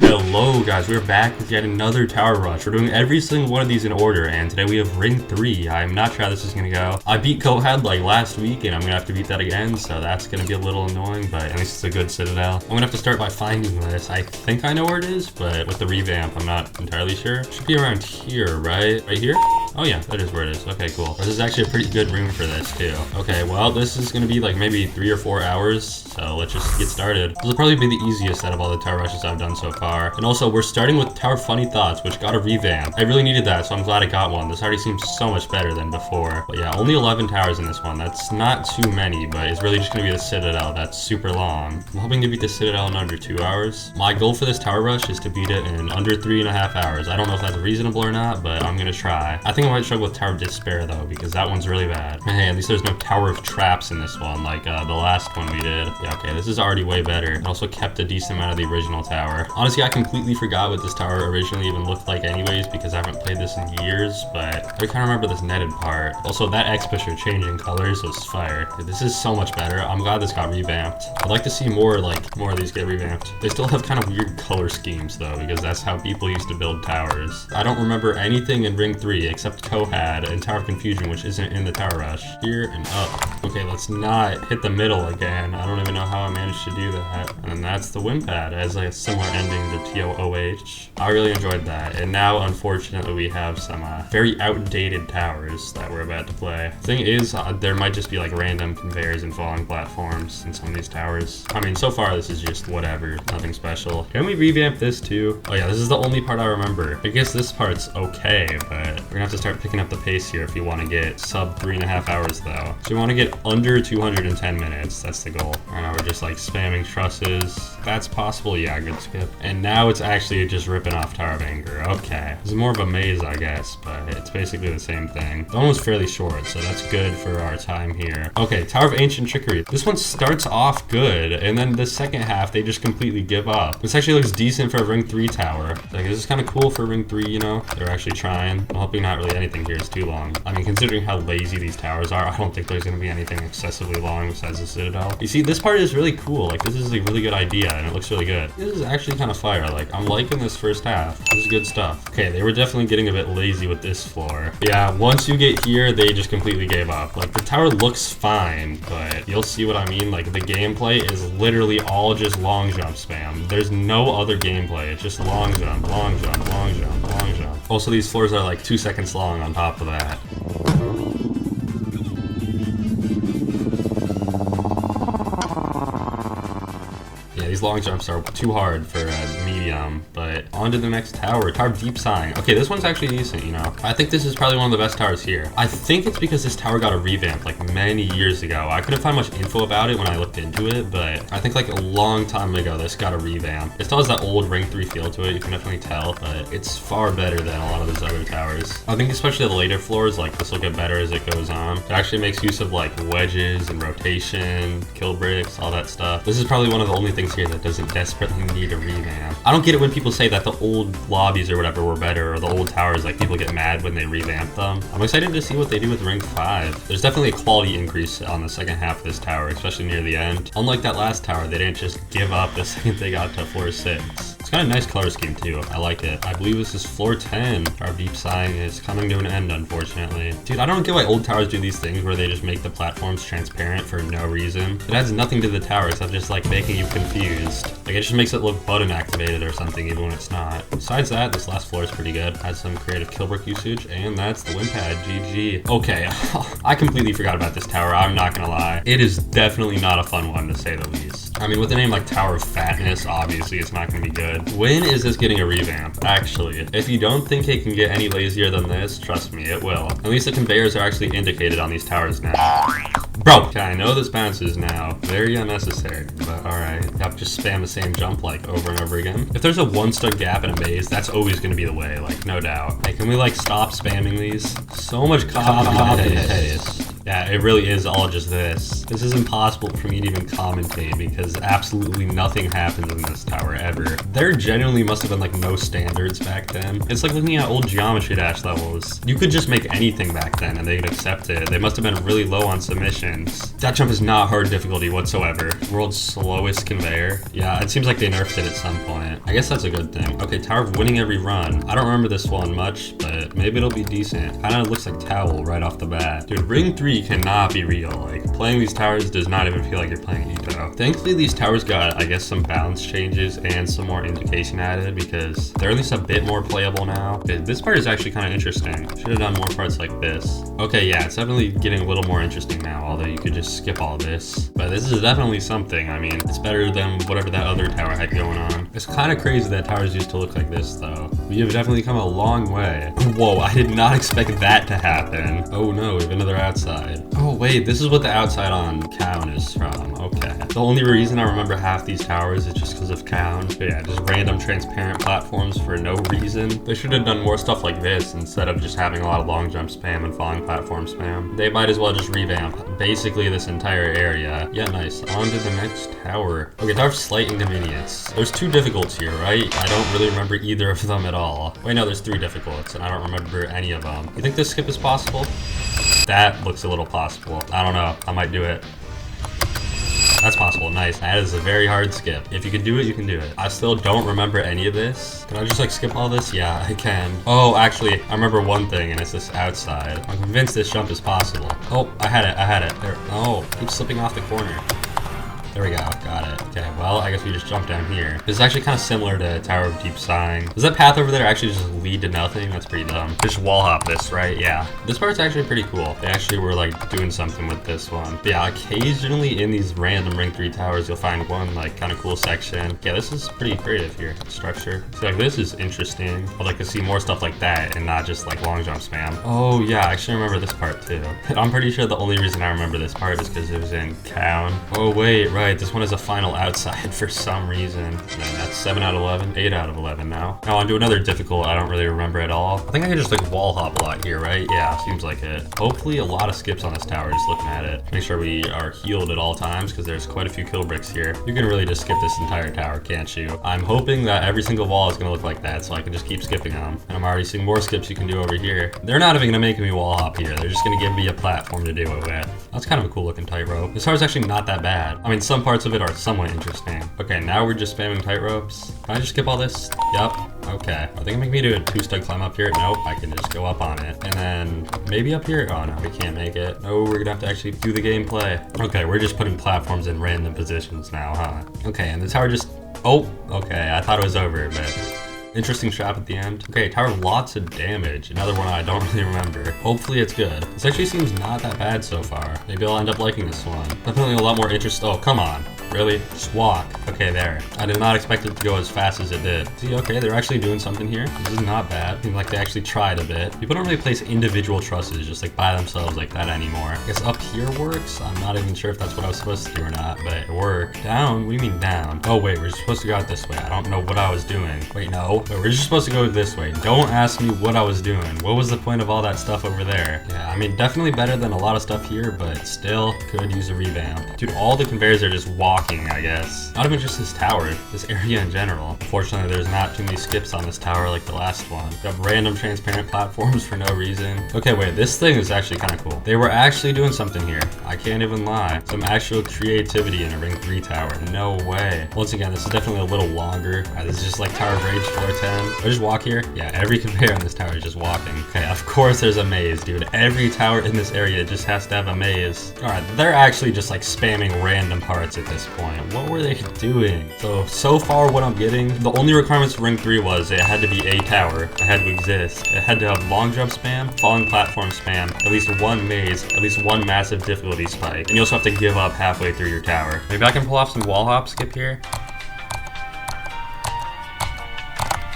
Hello guys, we're back with yet another tower rush. We're doing every single one of these in order, and today we have ring 3. I'm not sure how this is gonna go. I beat CoHaD like last week, and I'm gonna have to beat that again, so that's gonna be a little annoying, but at least it's a good citadel. I'm gonna have to start by finding this. I think I know where it is, but with the revamp, I'm not entirely sure. It should be around here, right? Right here? Oh yeah, that is where it is. Okay, cool. This is actually a pretty good room for this too. Okay, well, this is gonna be like maybe 3 or 4 hours, so let's just get started. This will probably be the easiest out of all the tower rushes I've done so far. And also, we're starting with Tower Funny Thoughts, which got a revamp. I really needed that, so I'm glad I got one. This already seems so much better than before. But yeah, only 11 towers in this one. That's not too many, but it's really just gonna be the Citadel. That's super long. I'm hoping to beat the Citadel in under 2 hours. My goal for this tower rush is to beat it in under 3.5 hours. I don't know if that's reasonable or not, but I'm gonna try. I think I might struggle with Tower of Despair though, because that one's really bad. Hey, at least there's no Tower of Traps in this one, like the last one we did. Yeah, okay, this is already way better. It also kept a decent amount of the original tower. Honestly, I completely forgot what this tower originally even looked like anyways, because I haven't played this in years, but I kind of remember this netted part. Also, that X-Pusher changing colors was fire. Dude, this is so much better. I'm glad this got revamped. I'd like to see more of these get revamped. They still have kind of weird color schemes though, because that's how people used to build towers. I don't remember anything in Ring 3 except CoHaD and Tower of Confusion, which isn't in the tower rush. Here and up. Okay, let's not hit the middle again. I don't even know how I managed to do that. And that's the Wimpad. It has like a similar ending to ToOH. I really enjoyed that. And now, unfortunately, we have some very outdated towers that we're about to play. Thing is, there might just be like random conveyors and falling platforms in some of these towers. I mean, so far this is just whatever, nothing special. Can we revamp this too? Oh yeah, this is the only part I remember. I guess this part's okay, but we're gonna have to start picking up the pace here if you want to get sub 3.5 hours though. So we want to get under 210 minutes. That's the goal. I know we're just like spamming trusses. That's possible. Yeah, good skip. And now it's actually just ripping off Tower of Anger. Okay. This is more of a maze, I guess, but it's basically the same thing. The one was fairly short, so that's good for our time here. Okay, Tower of Ancient Trickery. This one starts off good, and then the second half, they just completely give up. This actually looks decent for a Ring 3 tower. Like, this is kind of cool for Ring 3, you know? They're actually trying. I'm hoping not really anything here is too long. I mean, considering how lazy these towers are, I don't think there's going to be anything excessively long besides the Citadel. You see, this part is really cool. Like, this is a really good idea, and it looks really good. This is actually kind of fire. Like, I'm liking this first half. This is good stuff. Okay, they were definitely getting a bit lazy with this floor. Yeah, once you get here, they just completely gave up. Like, the tower looks fine, but you'll see what I mean. Like, the gameplay is literally all just long jump spam. There's no other gameplay. It's just long jump, long jump, long jump, long jump. Also, these floors are like 2 seconds long on top of that. These long jumps are too hard for a medium, but on to the next tower. Tower of Deep Sighing. Okay, this one's actually decent, you know. I think this is probably one of the best towers here. I think it's because this tower got a revamp like many years ago. I couldn't find much info about it when I looked into it, but I think like a long time ago, this got a revamp. It still has that old Ring 3 feel to it, you can definitely tell, but it's far better than a lot of those other towers. I think especially the later floors, like this will get better as it goes on. It actually makes use of like wedges and rotation, kill bricks, all that stuff. This is probably one of the only things here that doesn't desperately need a revamp. I don't get it when people say that the old lobbies or whatever were better, or the old towers, like people get mad when they revamp them. I'm excited to see what they do with Ring 5. There's definitely a quality increase on the second half of this tower, especially near the end. Unlike that last tower, they didn't just give up the second they got to floor 6. It's got a nice color scheme too. I like it. I believe this is floor 10. Our Deep Sighing is coming to an end, unfortunately. Dude, I don't get why old towers do these things where they just make the platforms transparent for no reason. It adds nothing to the tower except just like making you confused. Like, it just makes it look button activated or something even when it's not. Besides that, this last floor is pretty good. Has some creative kill brick usage, and that's the Wimpad. GG. Okay, I completely forgot about this tower. I'm not gonna lie. It is definitely not a fun one to say the least. I mean, with a name like Tower of Fatness, obviously it's not gonna be good. When is this getting a revamp? Actually, if you don't think it can get any lazier than this, trust me, it will. At least the conveyors are actually indicated on these towers now. Bro! Okay, I know this bounces now. Very unnecessary, but alright. Yep, just spam the same jump like over and over again. If there's a 1-stud gap in a maze, that's always gonna be the way, like no doubt. Hey, can we like stop spamming these? So much copy paste. Yeah, it really is all just this. This is impossible for me to even commentate because absolutely nothing happens in this tower ever. There genuinely must have been like no standards back then. It's like looking at old Geometry Dash levels. You could just make anything back then and they'd accept it. They must have been really low on submissions. That jump is not hard difficulty whatsoever. World's slowest conveyor. Yeah, it seems like they nerfed it at some point. I guess that's a good thing. Okay, Tower of Winning Every Run. I don't remember this one much, but maybe it'll be decent. Kinda looks like Towel right off the bat. Dude, Ring 3 cannot be real. Like, playing these towers does not even feel like you're playing EToH. Thankfully, these towers got, I guess, some balance changes and some more indication added because they're at least a bit more playable now. Okay, this part is actually kind of interesting. Should have done more parts like this. Okay, yeah, it's definitely getting a little more interesting now, although you could just skip all this. But this is definitely something. I mean, it's better than whatever that other tower had going on. It's kind of crazy that towers used to look like this, though. We have definitely come a long way. Whoa, I did not expect that to happen. Oh no, we have another outside. Oh wait, this is what the outside on Cown is from. Okay. The only reason I remember half these towers is just because of Cown. But yeah, just random transparent platforms for no reason. They should have done more stuff like this instead of just having a lot of long jump spam and falling platform spam. They might as well just revamp basically this entire area. Yeah, nice. On to the next tower. Okay, Tower of Slight Inconvenience. There's 2 difficulties here, right? I don't really remember either of them at all. Wait, no, there's 3 difficulties, and I don't remember any of them. You think this skip is possible? That looks a little possible. I don't know. I might do it. That's possible. Nice. That is a very hard skip. If you can do it, you can do it. I still don't remember any of this. Can I just like skip all this? Yeah, I can. Oh, actually, I remember one thing, and it's this outside. I'm convinced this jump is possible. Oh, I had it. I had it. There. Oh, keep slipping off the corner. There we go, got it. Okay, well, I guess we just jump down here. This is actually kind of similar to Tower of Deep Sighing. Does that path over there actually just lead to nothing? That's pretty dumb. Just wall hop this, right? Yeah. This part's actually pretty cool. They actually were like doing something with this one. But yeah, occasionally in these random Ring 3 towers, you'll find one like kind of cool section. Yeah, this is pretty creative here. Structure. So like this is interesting. I'd like to see more stuff like that and not just like long jump spam. Oh yeah, I actually remember this part too. I'm pretty sure the only reason I remember this part is because it was in Cown. Oh wait, right. This one is a final outside for some reason. And that's 7 out of 11, 8 out of 11 now. Now on to another difficult I don't really remember at all. I think I can just like wall hop a lot here, right? Yeah, seems like it. Hopefully a lot of skips on this tower just looking at it. Make sure we are healed at all times because there's quite a few kill bricks here. You can really just skip this entire tower, can't you? I'm hoping that every single wall is going to look like that so I can just keep skipping them. And I'm already seeing more skips you can do over here. They're not even going to make me wall hop here. They're just going to give me a platform to do it with. That's kind of a cool looking tightrope. This tower's actually not that bad. I mean, some parts of it are somewhat interesting. Okay, now we're just spamming tightropes. Can I just skip all this? Yep. Okay. Are they gonna make me do a 2-step climb up here? Nope. I can just go up on it. And then maybe up here? Oh no, we can't make it. No, we're gonna have to actually do the gameplay. Okay, we're just putting platforms in random positions now, huh? Okay, and the tower just... Oh, okay. I thought it was over, but... Interesting trap at the end. Okay, tower, lots of damage. Another one I don't really remember. Hopefully it's good. This actually seems not that bad so far. Maybe I'll end up liking this one. Definitely a lot more interest. Oh, come on. Really? Just walk. Okay, there. I did not expect it to go as fast as it did. See, okay, they're actually doing something here. This is not bad. Seems like they actually tried a bit. People don't really place individual trusses just like by themselves like that anymore. I guess up here works. I'm not even sure if that's what I was supposed to do or not, but it worked. Down? What do you mean down? Oh, wait, we're supposed to go out this way. I don't know what I was doing. Wait, no. Wait, we're just supposed to go this way. Don't ask me what I was doing. What was the point of all that stuff over there? Yeah, I mean, definitely better than a lot of stuff here, but still could use a revamp. Dude, all the conveyors are just walking, I guess. Not even just this tower, this area in general. Unfortunately, there's not too many skips on this tower like the last one. We have random transparent platforms for no reason. Okay, wait, this thing is actually kind of cool. They were actually doing something here. I can't even lie. Some actual creativity in a Ring 3 tower. No way. Once again, this is definitely a little longer. This is just like Tower of Rage floor 10. I just walk here? Yeah, every conveyor on this tower is just walking. Okay, of course there's a maze, dude. Every tower in this area just has to have a maze. Alright, they're actually just like spamming random parts at this point. What were they doing? So far what I'm getting, the only requirements for Ring 3 was it had to be a tower. It had to exist. It had to have long jump spam, falling platform spam, at least one maze, at least one massive difficulty spike. And you also have to give up halfway through your tower. Maybe I can pull off some wall hop skip here.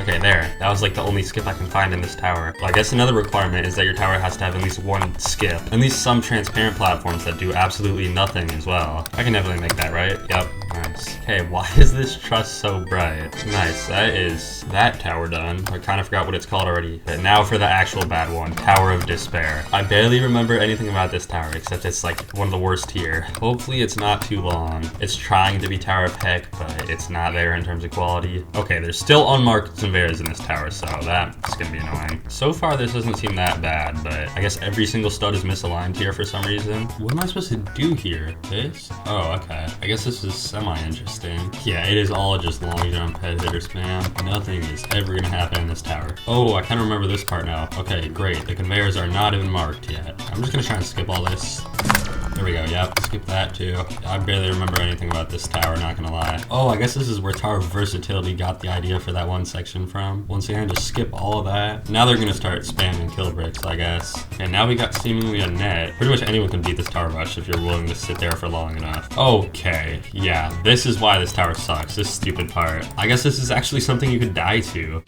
Okay, there. That was like the only skip I can find in this tower. Well, I guess another requirement is that your tower has to have at least one skip. At least some transparent platforms that do absolutely nothing as well. I can definitely make that, right? Yep. Nice. Okay, why is this truss so bright? Nice, that is that tower done. I kind of forgot what it's called already. But now for the actual bad one, Tower of Despair. I barely remember anything about this tower, except it's like one of the worst here. Hopefully it's not too long. It's trying to be Tower of Heck, but it's not there in terms of quality. Okay, there's still unmarked conveyors in this tower, so that's gonna be annoying. So far, this doesn't seem that bad, but I guess every single stud is misaligned here for some reason. What am I supposed to do here? This? Oh, okay. I guess this is semi-interesting. Yeah, it is all just long jump, head hitter spam. Nothing is ever gonna happen in this tower. Oh, I kind of remember this part now. Okay, great. The conveyors are not even marked yet. I'm just gonna try and skip all this. There we go, yep, skip that too. I barely remember anything about this tower, not gonna lie. Oh, I guess this is where Tower Versatility got the idea for that one section from. Once again, just skip all of that. Now they're gonna start spamming kill bricks, I guess. And now we got seemingly a net. Pretty much anyone can beat this tower rush if you're willing to sit there for long enough. Okay, yeah, this is why this tower sucks, this stupid part. I guess this is actually something you could die to.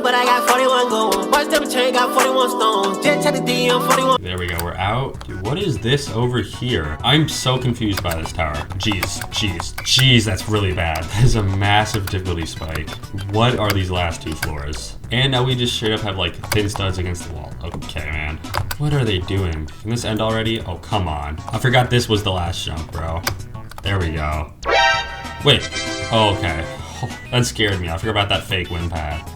But I got 41 gold. Watch them chain, got 41 stones. Jet check the DM, 41. There we go, we're out. Dude, what is this over here? I'm so confused by this tower. Jeez, that's really bad. That is a massive difficulty spike. What are these last two floors? And now we just straight up have like thin studs against the wall. Okay, man. What are they doing? Can this end already? Oh, come on. I forgot this was the last jump, bro. There we go. Wait. Oh, okay. Oh, that scared me. I forgot about that fake wind path.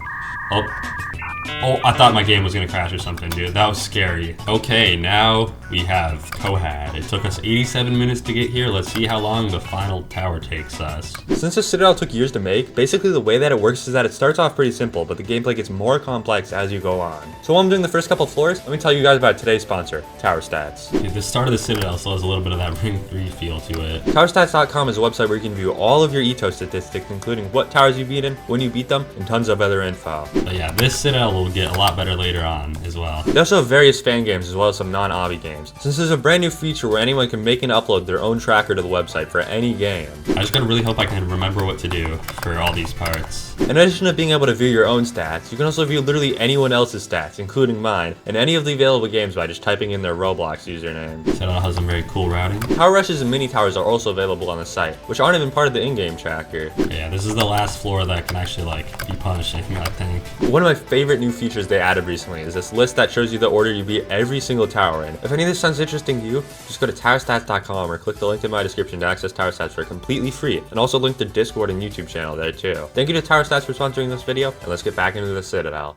Oh, I thought my game was gonna crash or something, dude. That was scary. Okay, now we have CoHaD. It took us 87 minutes to get here. Let's see how long the final tower takes us. Since the Citadel took years to make, basically the way that it works is that it starts off pretty simple, but the gameplay gets more complex as you go on. So while I'm doing the first couple floors, let me tell you guys about today's sponsor, Tower Stats. Dude, the start of the Citadel still has a little bit of that Ring 3 feel to it. TowerStats.com is a website where you can view all of your EToH statistics, including what towers you beat in, when you beat them, and tons of other info. But yeah, this Citadel will get a lot better later on as well. They also have various fan games as well as some non-obby games. Since there's a brand new feature where anyone can make and upload their own tracker to the website for any game. I just gotta really hope I can remember what to do for all these parts. In addition to being able to view your own stats, you can also view literally anyone else's stats, including mine, in any of the available games by just typing in their Roblox username. Citadel has some very cool routing. Tower rushes and mini towers are also available on the site, which aren't even part of the in-game tracker. Yeah, this is the last floor that can actually like be punishing, I think. One of my favorite new features they added recently is this list that shows you the order you beat every single tower in. If any of this sounds interesting to you, just go to towerstats.com or click the link in my description to access Tower Stats for completely free, and also link the Discord and YouTube channel there too. Thank you to Tower Stats for sponsoring this video, and let's get back into the Citadel.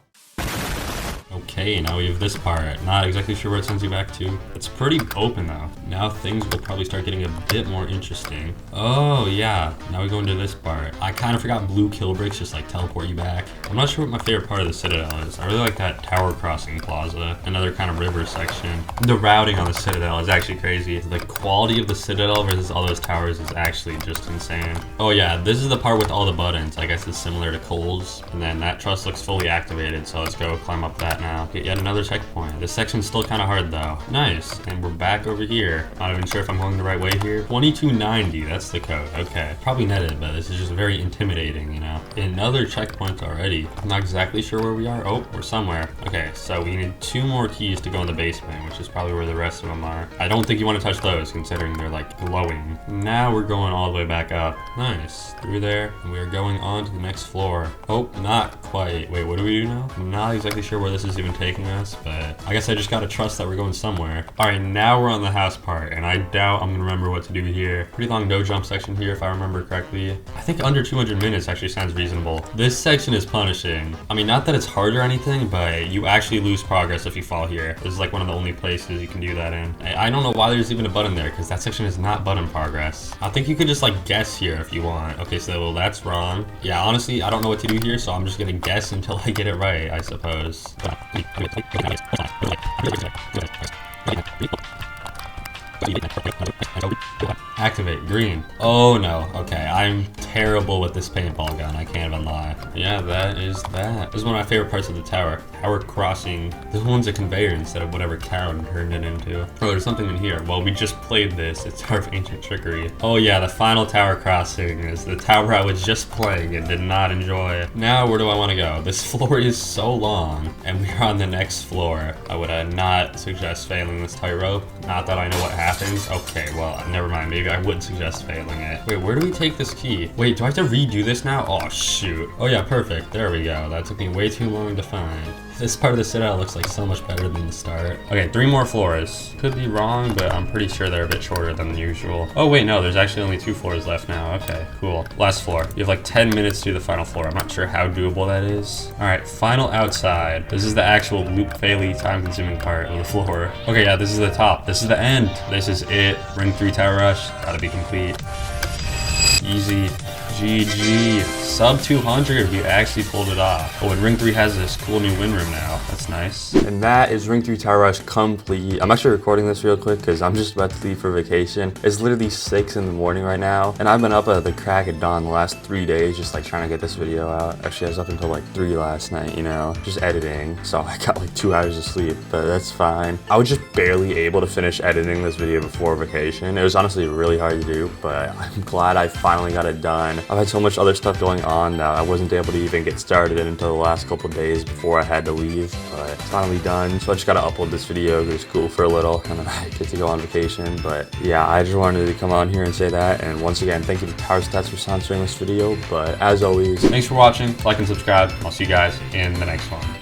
Okay, now we have this part. Not exactly sure where it sends you back to. It's pretty open though. Now things will probably start getting a bit more interesting. Oh yeah, now we go into this part. I kind of forgot blue kill bricks just like teleport you back. I'm not sure what my favorite part of the Citadel is. I really like that tower crossing plaza, another kind of river section. The routing on the Citadel is actually crazy. The quality of the Citadel versus all those towers is actually just insane. Oh yeah, this is the part with all the buttons. I guess it's similar to Cole's. And then that truss looks fully activated, so let's go climb up that now. Get yet another checkpoint. This section's still kind of hard though. Nice, and we're back over here. Not even sure if I'm going the right way here. 2290, that's the code. Okay, probably netted, but this is just very intimidating, you know. Another checkpoint already. I'm not exactly sure where we are. Oh, we're somewhere. Okay, so we need 2 more keys to go in the basement, which is probably where the rest of them are. I don't think you want to touch those considering they're like glowing. Now we're going all the way back up. Nice, through there, and we are going on to the next floor. Oh, not quite. Wait, what do we do now? I'm not exactly sure where this is even taking us, but I guess I just gotta trust that we're going somewhere. All right, now we're on the house part, and I doubt I'm gonna remember what to do here. Pretty long no jump section here, if I remember correctly. I think under 200 minutes actually sounds reasonable. This section is punishing. I mean, not that it's hard or anything, but you actually lose progress if you fall here. This is like one of the only places you can do that in. I don't know why there's even a button there, because that section is not button progress. I think you could just like guess here if you want. Okay, so that's wrong. Yeah, honestly, I don't know what to do here, so I'm just gonna guess until I get it right, I suppose. Activate green. Oh no. Okay, I'm terrible with this paintball gun, I can't even lie. But yeah, that is that. This is one of my favorite parts of the tower. Tower crossing. This one's a conveyor instead of whatever Karen turned it into. Oh, there's something in here. Well, we just played this. It's Tower of Ancient Trickery. Oh yeah, the final tower crossing is the tower I was just playing and did not enjoy. Now, where do I want to go? This floor is so long, and we are on the next floor. I would not suggest failing this tightrope. Not that I know what happens. Okay, well, never mind. Maybe I would suggest failing it. Wait, where do we take this key? Wait, do I have to redo this now? Oh, shoot. Oh yeah, perfect. There we go. That took me way too long to find. This part of the citadel looks like so much better than the start. Okay, 3 more floors. Could be wrong, but I'm pretty sure they're a bit shorter than usual. Oh wait, no, there's actually only 2 floors left now. Okay, cool. Last floor. You have like 10 minutes to do the final floor. I'm not sure how doable that is. All right, final outside. This is the actual loop fairly time-consuming part of the floor. Okay, yeah, this is the top. This is the end. This is it. Ring 3 tower rush. Gotta be complete. Easy. GG. Sub 200, we actually pulled it off. Oh, and Ring 3 has this cool new win room now. That's nice. And that is Ring 3 Tower Rush complete. I'm actually recording this real quick because I'm just about to leave for vacation. It's literally 6 in the morning right now. And I've been up at the crack of dawn the last 3 days just like trying to get this video out. Actually, I was up until like 3 last night, you know, just editing. So I got like 2 hours of sleep, but that's fine. I was just barely able to finish editing this video before vacation. It was honestly really hard to do, but I'm glad I finally got it done. I've had so much other stuff going on that I wasn't able to even get started until the last couple of days before I had to leave, but it's finally done. So I just gotta upload this video because it's cool for a little and then I get to go on vacation. But yeah, I just wanted to come on here and say that. And once again, thank you to Tower Stats for sponsoring this video. But as always, thanks for watching. Like and subscribe. I'll see you guys in the next one.